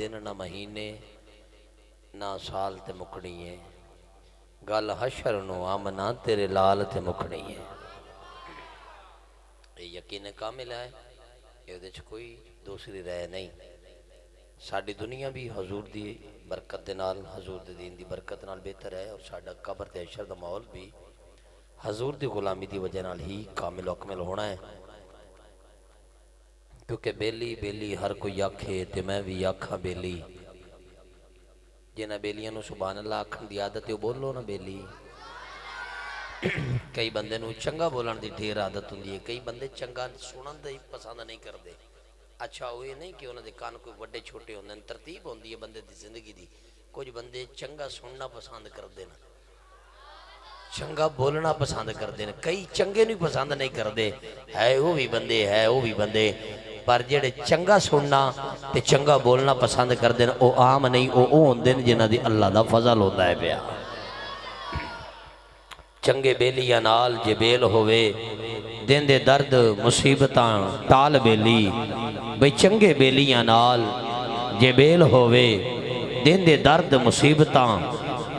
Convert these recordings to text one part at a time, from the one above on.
دن نہ مہینے نہ سال تے مکڑی ہے گل حشر نو آمنا تیرے لال تے مکڑی ہے یہ یقین کامل ہے یہ دے کوئی دوسری رائے نہیں ساڑی دنیا بھی حضور دی برکت دے نال حضور دی دین دی برکت نال بہتر ہے اور ساڑا قبر تے حشر دا ماحول بھی حضور دی غلامی دی وجہ نال ہی کامل و اکمل ہونا ہے کیونکہ بیلی بیلی ہر کوئی آکھے تے میں بھی آکھاں بیلی جنہ بیلیاں نو سبحان اللہ آکھن دی عادت ہے وہ بولو نا بیلی کئی بندے نو چنگا بولن دی ڈھیر عادت ہوندی ہے کئی بندے چنگا سنن دی پسند نہیں کردے اچھا وہ یہ نہیں کہ انہوں نے کان کوئی وڈے چھوٹے ہوندے ہیں ترتیب ہوندی ہے بندے دی زندگی دی کچھ بندے چنگا سننا پسند کردے نا چنگا بولنا پسند کردے نا کئی چنگے نہیں پسند نہیں کردے ہے وہ بھی بندے پر جڑے چنگا سننا تے چنگا بولنا پسند کردے نا او عام نہیں او ہوندے نا جنہ دی اللہ دا فضل ہوتا ہے پیا چنگے بیلیاں نال جے بیل ہوئے دین دے درد مصیبتاں ٹال بیلی بھئی چنگے بیلیاں نال جے بیل ہوئے دین دے درد مصیبتاں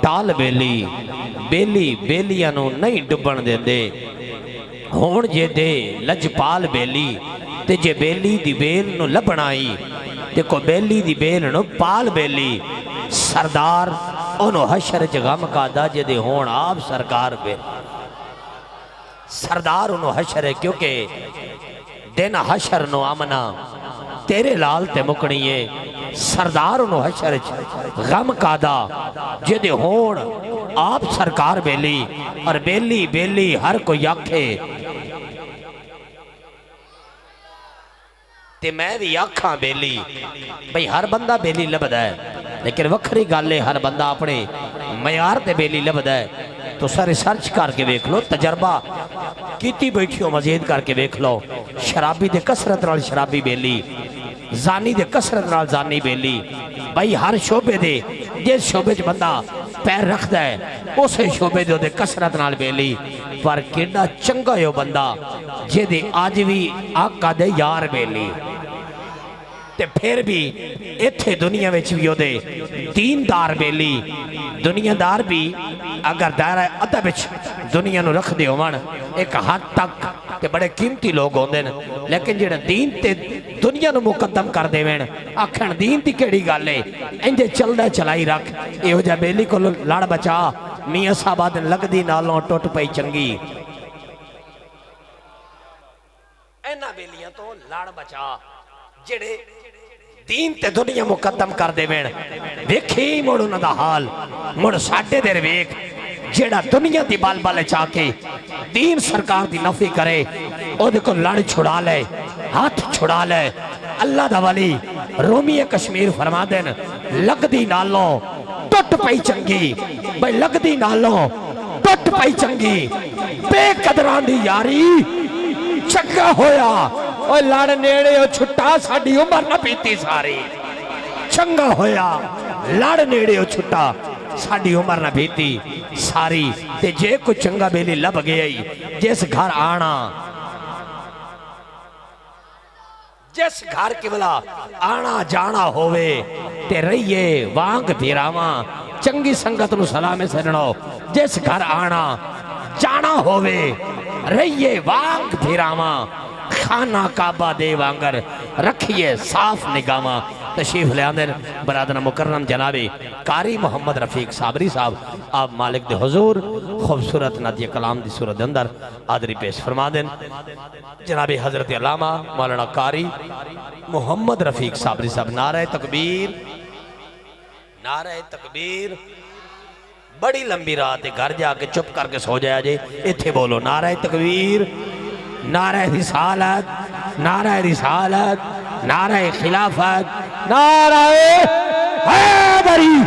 ٹال بیلی بیلی بیلیاں نو نہیں ڈبن دے دے ہون جے دے لجپال بیلی تے جے بیلی دی بیل نو لبنائی تے کو بیلی دی بیل نو پال بیلی سردار انہوں حشر جغم کا دا جے دے ہون آپ سرکار بے سردار انہوں حشر ہے کیونکہ دن حشر نو آمنا تیرے لال تے مکنیے سردار انہوں حشر غم کا دا جے دے ہون آپ سرکار بیلی اور بیلی بیلی ہر کوئی آکھے تے میں بھی آکھاں بیلی بھئی ہر بندہ بیلی لبدا ہے لیکن وکھری گالے ہر بندہ اپنے معیار تے بیلی لبدا ہے تو سارے سرچ کر کے دیکھ لو تجربہ کیتی بیٹھیوں مزید کر کے دیکھ لو شرابی دے کسرت نال شرابی بیلی زانی دے کسرت نال زانی بیلی بھئی ہر شعبے دے جس شعبے چ بندہ پیر رکھدا ہے اسے شعبے دے کسرت نال بیلی پر کیڑا چنگا یو بندہ جے دے آج بھی آقا دے یار بیلی تے پھر بھی ایتھے دنیا وچ بھی دے دیندار بیلی دنیا دار بھی اگر دائرہ ادب وچ دنیا نو رکھ دے ہوون ایک حد تک تے بڑے قیمتی لوگ ہوندے نے لیکن جڑا دین تے دنیا نو مقدم کر دے وین آکھن دین دی کیڑی گل ہے انجے چلدا چلائی رکھ ایہو جا بیلی کو لڑ بچا میاں صاحب دے لگدی نالوں ٹوٹ پئی چنگی اینا بیلیاں تو لڑ بچا جڑے دین تے دنیا مقدم کر دے وین ویکھی مڑ انہاں دا حال مڑ ساڈے دیر ویکھ جیڑا دنیا دی بال بالے چاہ کے دین سرکار دی نفی کرے او دیکھو لڑ چھڑا لے ہاتھ چھڑا لے اللہ دا ولی رومی کشمیر فرما دین لگ دی نالوں ٹوٹ پئی چنگی بھئی لگ دی نالوں ٹوٹ پئی چنگی بے قدران دی یاری چنگا ہویا اور لڑ نیڑے او چھٹا ساڑی عمر نہ پیتی ساری چنگا ہویا لڑ نیڑے او چھٹا ساڑی عمر نہ پیتی ساری تے جے کو چنگا بیلی لب گئی جس گھر آنا جس گھر کی بلا آنا جانا ہوئے تے رہیے وانگ پیراواں چنگی سنگت نو سلامے سننو جس گھر آنا جانا ہوئے رہیے وانگ پیراواں خانہ کعبہ دے وانگر رکھیے صاف نگاواں تشریف لے آندر برادر مکرم جنابی قاری محمد رفیق صابری صاحب آپ مالک دے حضور خوبصورت نادیہ کلام دی صورت اندر آدری پیش فرما دیں جنابی حضرت علامہ مولانا قاری محمد رفیق صابری صاحب نعرہ تکبیر بڑی لمبی رات ہے گھر جا کے چپ کر کے سو جایا جے ایتھے بولو نعرہ تکبیر نعرہ رسالت نعرہ خلافت نعرہ حیدری